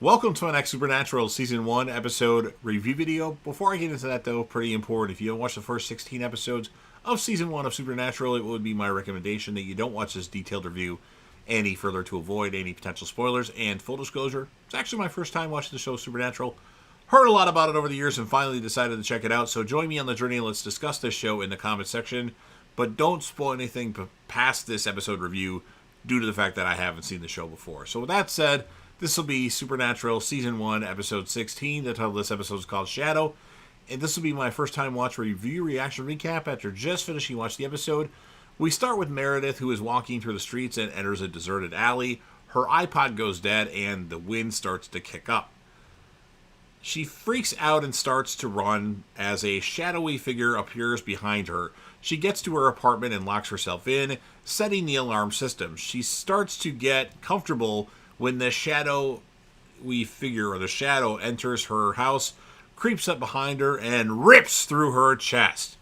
Welcome to my next Supernatural Season 1 episode review video. Before I get into that, though, pretty important, if you haven't watched the first 16 episodes of Season 1 of Supernatural, it would be my recommendation that you don't watch this detailed review any further to avoid any potential spoilers. And full disclosure, it's actually my first time watching the show Supernatural. Heard a lot about it over the years and finally decided to check it out. So join me on the journey and let's discuss this show in the comments section. But don't spoil anything past this episode review due to the fact that I haven't seen the show before. So with that said, this will be Supernatural Season 1, Episode 16. The title of this episode is called Shadow. And this will be my first time watch review reaction recap after just finishing watching the episode. We start with Meredith, who is walking through the streets and enters a deserted alley. Her iPod goes dead and the wind starts to kick up. She freaks out and starts to run as a shadowy figure appears behind her. She gets to her apartment and locks herself in, setting the alarm system. She starts to get comfortable when the shadow enters her house, creeps up behind her, and rips through her chest.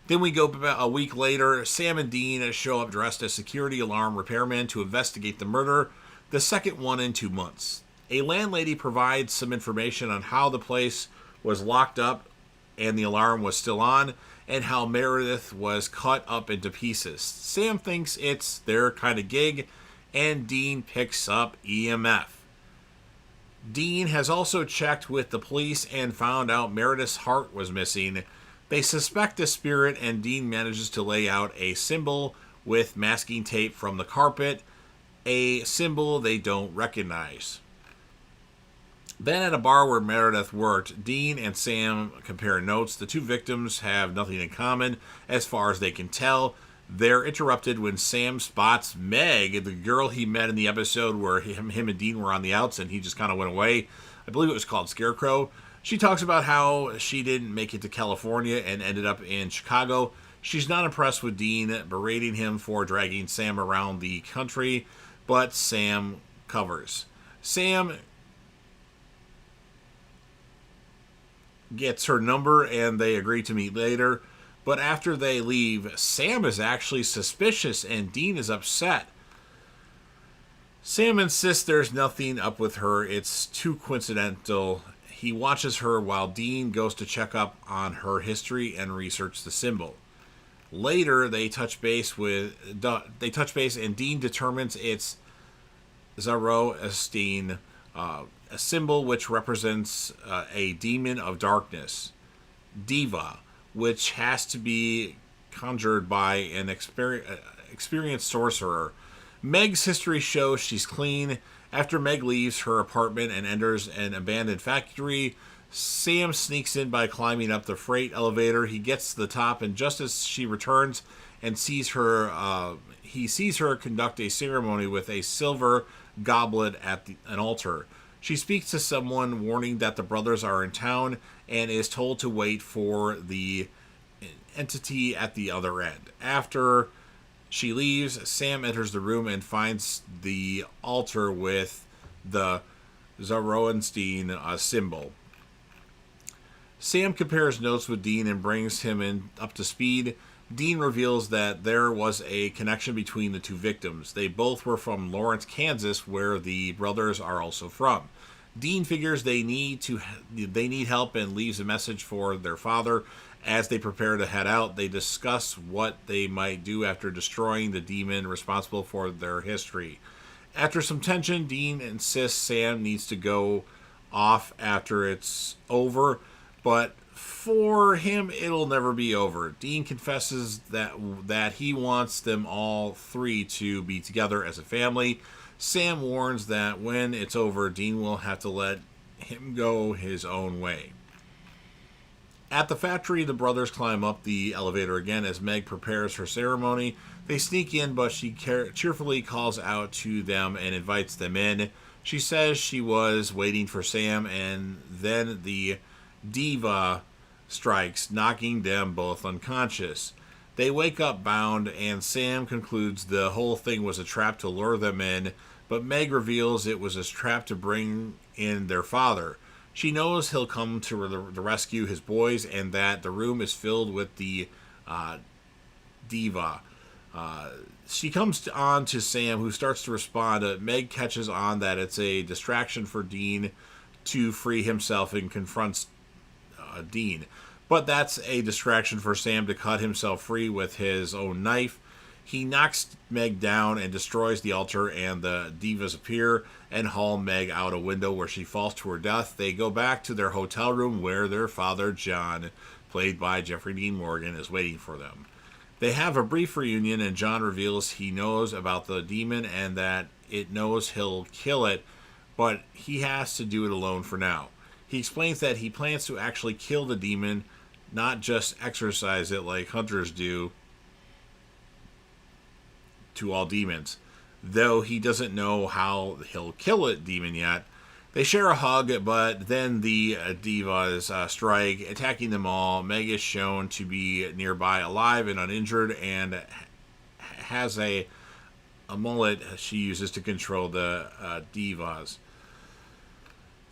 Then we go about a week later. Sam and Dean show up dressed as security alarm repairmen to investigate the murder, the second one in 2 months. A landlady provides some information on how the place was locked up and the alarm was still on, and how Meredith was cut up into pieces. Sam thinks it's their kind of gig, and Dean picks up EMF. Dean has also checked with the police and found out Meredith's heart was missing. They suspect a spirit, and Dean manages to lay out a symbol with masking tape from the carpet, a symbol they don't recognize. Then at a bar where Meredith worked, Dean and Sam compare notes. The two victims have nothing in common as far as they can tell. They're interrupted when Sam spots Meg, the girl he met in the episode where him and Dean were on the outs and he just kind of went away. I believe it was called Scarecrow. She talks about how she didn't make it to California and ended up in Chicago. She's not impressed with Dean, berating him for dragging Sam around the country, but Sam covers. Sam gets her number and they agree to meet later. But after they leave, Sam is actually suspicious and Dean is upset. Sam insists there's nothing up with her. It's too coincidental. He watches her while Dean goes to check up on her history and research the symbol. Later, they touch base and Dean determines it's Zoroastrian, a symbol which represents a demon of darkness, Diva, which has to be conjured by an experienced sorcerer. Meg's history shows she's clean. After Meg leaves her apartment and enters an abandoned factory, Sam sneaks in by climbing up the freight elevator. He gets to the top, and just as she returns and sees her, he sees her conduct a ceremony with a silver goblet at an altar. She speaks to someone, warning that the brothers are in town, and is told to wait for the entity at the other end. After she leaves, Sam enters the room and finds the altar with the Zoroastrian symbol. Sam compares notes with Dean and brings him up to speed. Dean reveals that there was a connection between the two victims. They both were from Lawrence, Kansas, where the brothers are also from. Dean figures they need help and leaves a message for their father. As they prepare to head out, they discuss what they might do after destroying the demon responsible for their history. After some tension, Dean insists Sam needs to go off after it's over, but for him, it'll never be over. Dean confesses that he wants them all three to be together as a family. Sam warns that when it's over, Dean will have to let him go his own way. At the factory, the brothers climb up the elevator again as Meg prepares her ceremony. They sneak in, but she cheerfully calls out to them and invites them in. She says she was waiting for Sam, and then the diva strikes, knocking them both unconscious. They wake up bound, and Sam concludes the whole thing was a trap to lure them in, but Meg reveals it was a trap to bring in their father. She knows he'll come to rescue his boys, and that the room is filled with the diva. She comes on to Sam, who starts to respond. Meg catches on that it's a distraction for Dean to free himself and confronts Dean. But that's a distraction for Sam to cut himself free with his own knife. He knocks Meg down and destroys the altar, and the divas appear and haul Meg out a window where she falls to her death. They go back to their hotel room where their father, John, played by Jeffrey Dean Morgan, is waiting for them. They have a brief reunion, and John reveals he knows about the demon and that it knows he'll kill it, but he has to do it alone for now. He explains that he plans to actually kill the demon, not just exorcise it like hunters do to all demons, though he doesn't know how he'll kill a demon yet. They share a hug, but then the divas strike, attacking them all. Meg is shown to be nearby, alive and uninjured, and has a mullet she uses to control the divas.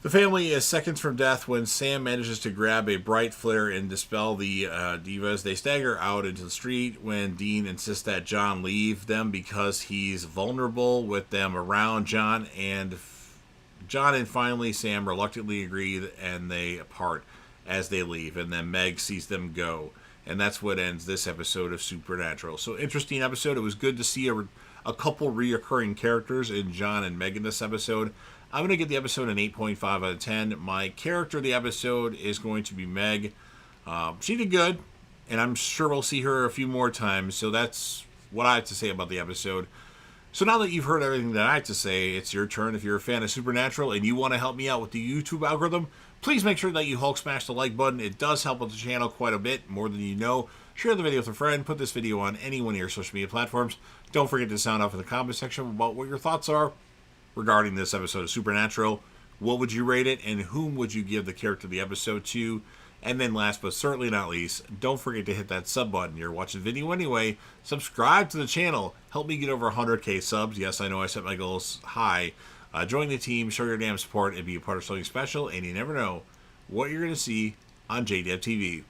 The family is seconds from death when Sam manages to grab a bright flare and dispel the divas. They stagger out into the street when Dean insists that John leave them because he's vulnerable with them around. John and finally Sam reluctantly agree, and they part as they leave, and then Meg sees them go. And that's what ends this episode of Supernatural. So, interesting episode. It was good to see a couple reoccurring characters in John and Meg in this episode. I'm going to give the episode an 8.5 out of 10. My character of the episode is going to be Meg. She did good, and I'm sure we'll see her a few more times. So that's what I have to say about the episode. So now that you've heard everything that I have to say, it's your turn. If you're a fan of Supernatural and you want to help me out with the YouTube algorithm, please make sure that you Hulk smash the like button. It does help with the channel quite a bit, more than you know. Share the video with a friend. Put this video on any one of your social media platforms. Don't forget to sound off in the comment section about what your thoughts are regarding this episode of Supernatural. What would you rate it, and whom would you give the character of the episode to? And then last but certainly not least, don't forget to hit that sub button. You're watching the video anyway. Subscribe to the channel. Help me get over 100k subs. Yes, I know I set my goals high. Join the team, show your damn support, and be a part of something special. And you never know what you're going to see on JDev TV.